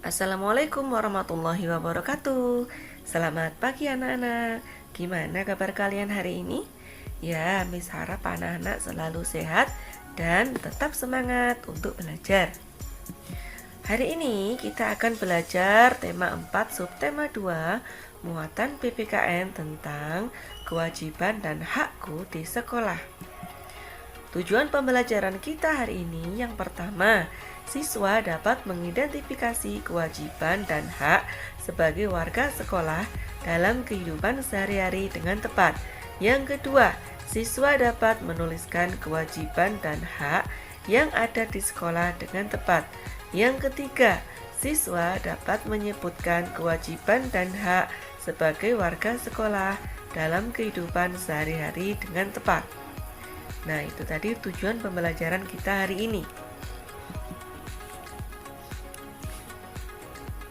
Assalamualaikum warahmatullahi wabarakatuh. Selamat pagi anak-anak. Gimana kabar kalian hari ini? Ya, Miss harap anak-anak selalu sehat dan tetap semangat untuk belajar. Hari ini kita akan belajar tema 4 subtema 2 muatan PPKN tentang kewajiban dan hakku di sekolah. Tujuan pembelajaran kita hari ini yang pertama, siswa dapat mengidentifikasi kewajiban dan hak sebagai warga sekolah dalam kehidupan sehari-hari dengan tepat. Yang kedua, siswa dapat menuliskan kewajiban dan hak yang ada di sekolah dengan tepat. Yang ketiga, siswa dapat menyebutkan kewajiban dan hak sebagai warga sekolah dalam kehidupan sehari-hari dengan tepat. Nah, itu tadi tujuan pembelajaran kita hari ini.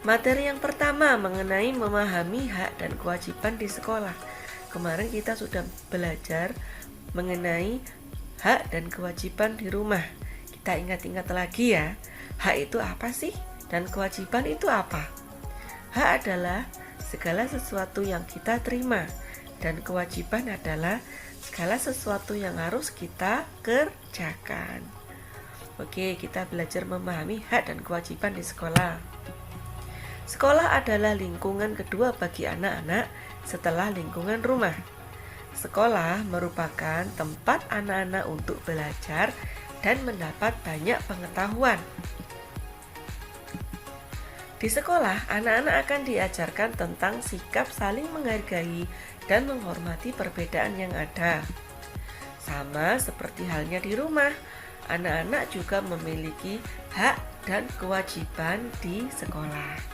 Materi yang pertama mengenai memahami hak dan kewajiban di sekolah. Kemarin kita sudah belajar mengenai hak dan kewajiban di rumah. Kita ingat-ingat lagi ya, hak itu apa sih? Dan kewajiban itu apa? Hak adalah segala sesuatu yang kita terima, dan kewajiban adalah segala sesuatu yang harus kita kerjakan. Oke, kita belajar memahami hak dan kewajiban di sekolah. Sekolah adalah lingkungan kedua bagi anak-anak setelah lingkungan rumah. Sekolah merupakan tempat anak-anak untuk belajar dan mendapat banyak pengetahuan. Di sekolah, anak-anak akan diajarkan tentang sikap saling menghargai dan menghormati perbedaan yang ada. Sama seperti halnya di rumah, anak-anak juga memiliki hak dan kewajiban di sekolah.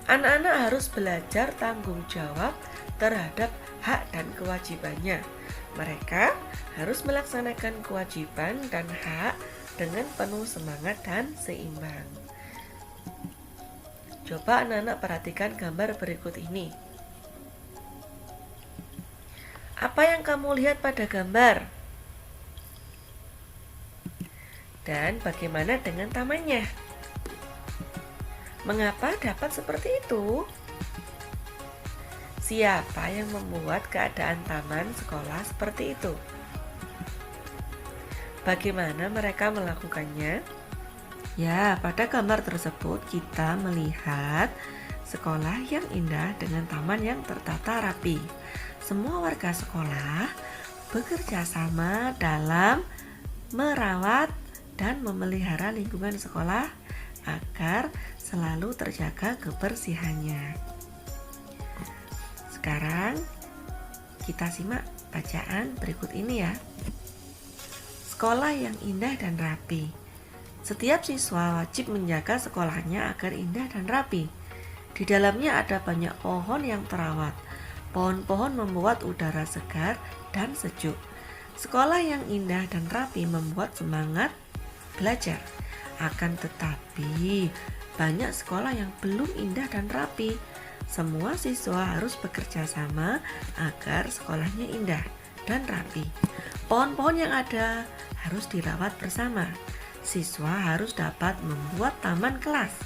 Anak-anak harus belajar tanggung jawab terhadap hak dan kewajibannya. Mereka harus melaksanakan kewajiban dan hak dengan penuh semangat dan seimbang. Coba anak-anak perhatikan gambar berikut ini. Apa yang kamu lihat pada gambar? Dan bagaimana dengan tamannya? Mengapa dapat seperti itu? Siapa yang membuat keadaan taman sekolah seperti itu? Bagaimana mereka melakukannya? Ya, pada gambar tersebut kita melihat sekolah yang indah dengan taman yang tertata rapi. Semua warga sekolah bekerja sama dalam merawat dan memelihara lingkungan sekolah agar selalu terjaga kebersihannya. Sekarang kita simak bacaan berikut ini ya. Sekolah yang indah dan rapi. Setiap siswa wajib menjaga sekolahnya agar indah dan rapi. Di dalamnya ada banyak pohon yang terawat. Pohon-pohon membuat udara segar dan sejuk. Sekolah yang indah dan rapi membuat semangat belajar. Akan tetapi, banyak sekolah yang belum indah dan rapi. Semua siswa harus bekerja sama agar sekolahnya indah dan rapi. Pohon-pohon yang ada harus dirawat bersama. Siswa harus dapat membuat taman kelas.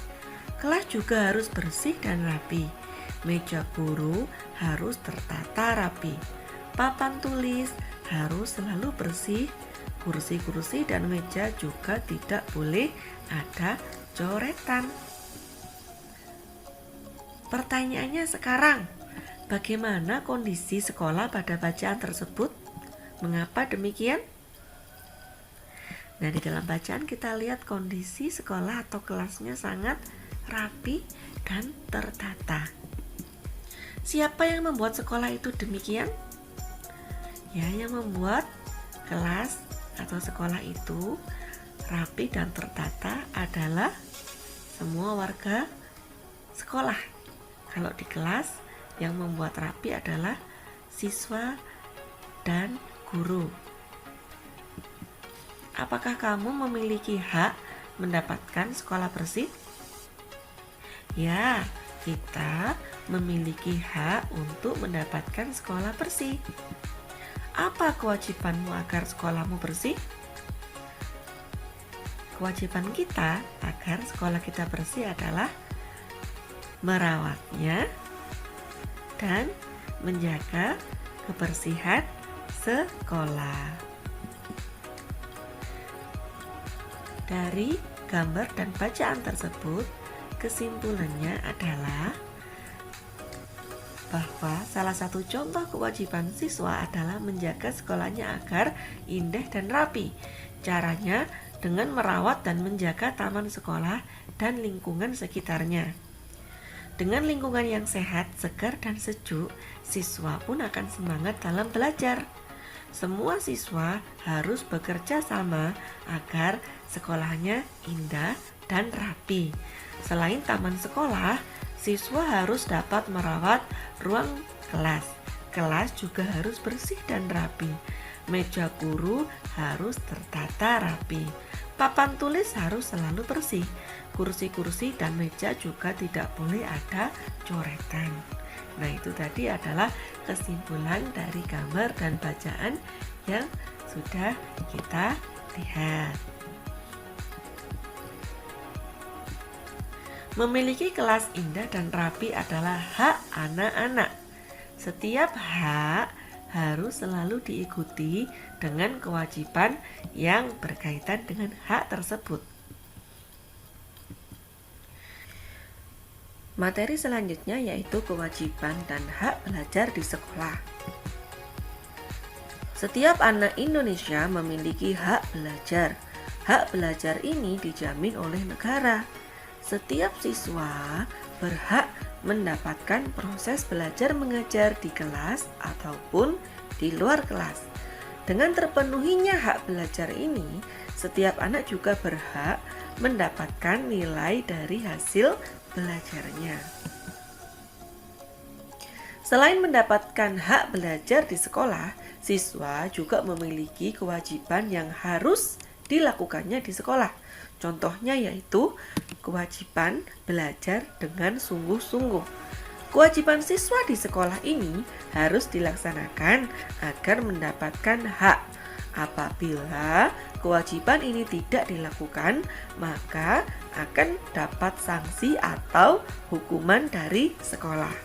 Kelas juga harus bersih dan rapi. Meja guru harus tertata rapi. Papan tulis harus selalu bersih. Kursi-kursi dan meja juga tidak boleh ada coretan. Pertanyaannya sekarang, bagaimana kondisi sekolah pada bacaan tersebut? Mengapa demikian? Nah, di dalam bacaan kita lihat kondisi sekolah atau kelasnya sangat rapi dan tertata. Siapa yang membuat sekolah itu demikian? Ya, yang membuat kelas atau sekolah itu rapi dan tertata adalah semua warga sekolah. Kalau di kelas yang membuat rapi adalah siswa dan guru. Apakah kamu memiliki hak mendapatkan sekolah bersih? Ya, kita memiliki hak untuk mendapatkan sekolah bersih. Apa kewajibanmu agar sekolahmu bersih? kewajiban kita agar sekolah kita bersih adalah merawatnya dan menjaga kebersihan sekolah. Dari gambar dan bacaan tersebut, kesimpulannya adalah bahwa salah satu contoh kewajiban siswa adalah menjaga sekolahnya agar indah dan rapi. Caranya dengan merawat dan menjaga taman sekolah dan lingkungan sekitarnya. Dengan lingkungan yang sehat, segar, dan sejuk, siswa pun akan semangat dalam belajar. Semua siswa harus bekerja sama agar sekolahnya indah dan rapi. Selain taman sekolah, siswa harus dapat merawat ruang kelas. Kelas juga harus bersih dan rapi. Meja guru harus tertata rapi. Papan tulis harus selalu bersih. Kursi-kursi dan meja juga tidak boleh ada coretan. Nah, itu tadi adalah kesimpulan dari gambar dan bacaan yang sudah kita lihat. Memiliki kelas indah dan rapi adalah hak anak-anak. Setiap hak harus selalu diikuti dengan kewajiban yang berkaitan dengan hak tersebut. Materi selanjutnya yaitu kewajiban dan hak belajar di sekolah. Setiap anak Indonesia memiliki hak belajar. Hak belajar ini dijamin oleh negara. Setiap siswa berhak mendapatkan proses belajar mengajar di kelas ataupun di luar kelas. Dengan terpenuhinya hak belajar ini, setiap anak juga berhak mendapatkan nilai dari hasil belajarnya. Selain mendapatkan hak belajar di sekolah, siswa juga memiliki kewajiban yang harus dilakukannya di sekolah. Contohnya yaitu kewajiban belajar dengan sungguh-sungguh. Kewajiban siswa di sekolah ini harus dilaksanakan agar mendapatkan hak. Apabila kewajiban ini tidak dilakukan, maka akan dapat sanksi atau hukuman dari sekolah.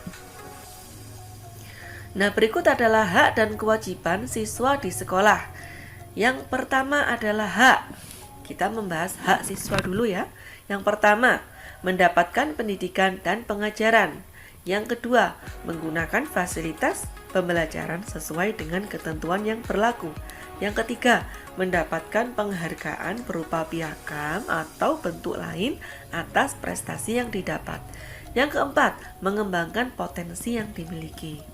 Nah, berikut adalah hak dan kewajiban siswa di sekolah. Yang pertama adalah hak. Kita membahas hak siswa dulu ya. Yang pertama, mendapatkan pendidikan dan pengajaran. Yang kedua, menggunakan fasilitas pembelajaran sesuai dengan ketentuan yang berlaku. Yang ketiga, mendapatkan penghargaan berupa piagam atau bentuk lain atas prestasi yang didapat. Yang keempat, mengembangkan potensi yang dimiliki.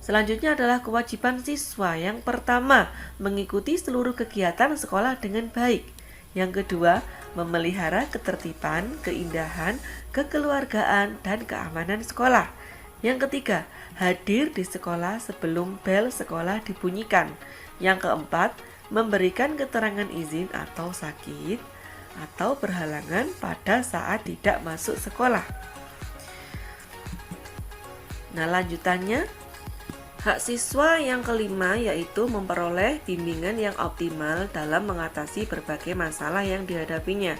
Selanjutnya adalah kewajiban siswa. Yang pertama, mengikuti seluruh kegiatan sekolah dengan baik. Yang kedua, memelihara ketertiban, keindahan, kekeluargaan, dan keamanan sekolah. Yang ketiga, hadir di sekolah sebelum bel sekolah dibunyikan. Yang keempat, memberikan keterangan izin atau sakit atau berhalangan pada saat tidak masuk sekolah. Nah, lanjutannya, hak siswa yang kelima yaitu memperoleh bimbingan yang optimal dalam mengatasi berbagai masalah yang dihadapinya.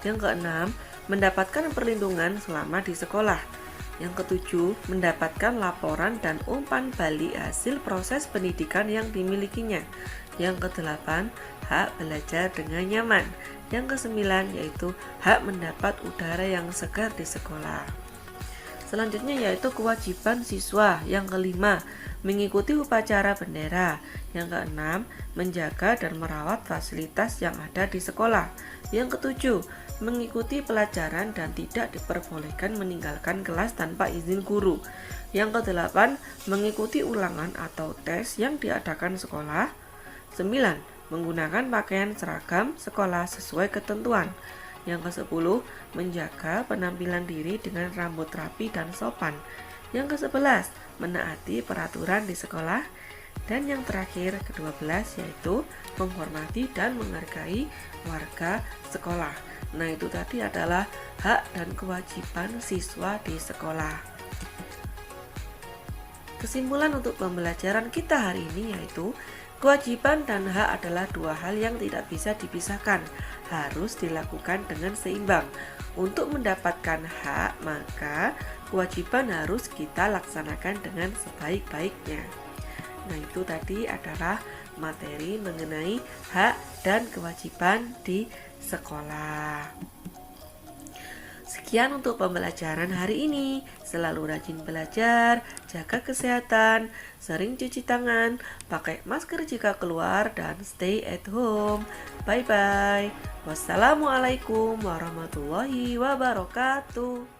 Yang keenam, mendapatkan perlindungan selama di sekolah. Yang ketujuh, mendapatkan laporan dan umpan balik hasil proses pendidikan yang dimilikinya. Yang kedelapan, hak belajar dengan nyaman. Yang kesembilan yaitu hak mendapat udara yang segar di sekolah. Selanjutnya yaitu kewajiban siswa. Yang kelima, mengikuti upacara bendera. Yang keenam, menjaga dan merawat fasilitas yang ada di sekolah. Yang ketujuh, mengikuti pelajaran dan tidak diperbolehkan meninggalkan kelas tanpa izin guru. Yang kedelapan, mengikuti ulangan atau tes yang diadakan sekolah. 9. Menggunakan pakaian seragam sekolah sesuai ketentuan. Yang ke-10, menjaga penampilan diri dengan rambut rapi dan sopan. Yang ke-11, menaati peraturan di sekolah. Dan yang terakhir, ke-12, yaitu menghormati dan menghargai warga sekolah. Nah, itu tadi adalah hak dan kewajiban siswa di sekolah. Kesimpulan untuk pembelajaran kita hari ini yaitu kewajiban dan hak adalah dua hal yang tidak bisa dipisahkan. harus dilakukan dengan seimbang. Untuk mendapatkan hak, maka kewajiban harus kita laksanakan dengan sebaik-baiknya. Nah, itu tadi adalah materi mengenai hak dan kewajiban di sekolah. Sekian untuk pembelajaran hari ini. Selalu rajin belajar, jaga kesehatan, sering cuci tangan, pakai masker jika keluar, dan stay at home. Bye-bye. Wassalamualaikum warahmatullahi wabarakatuh.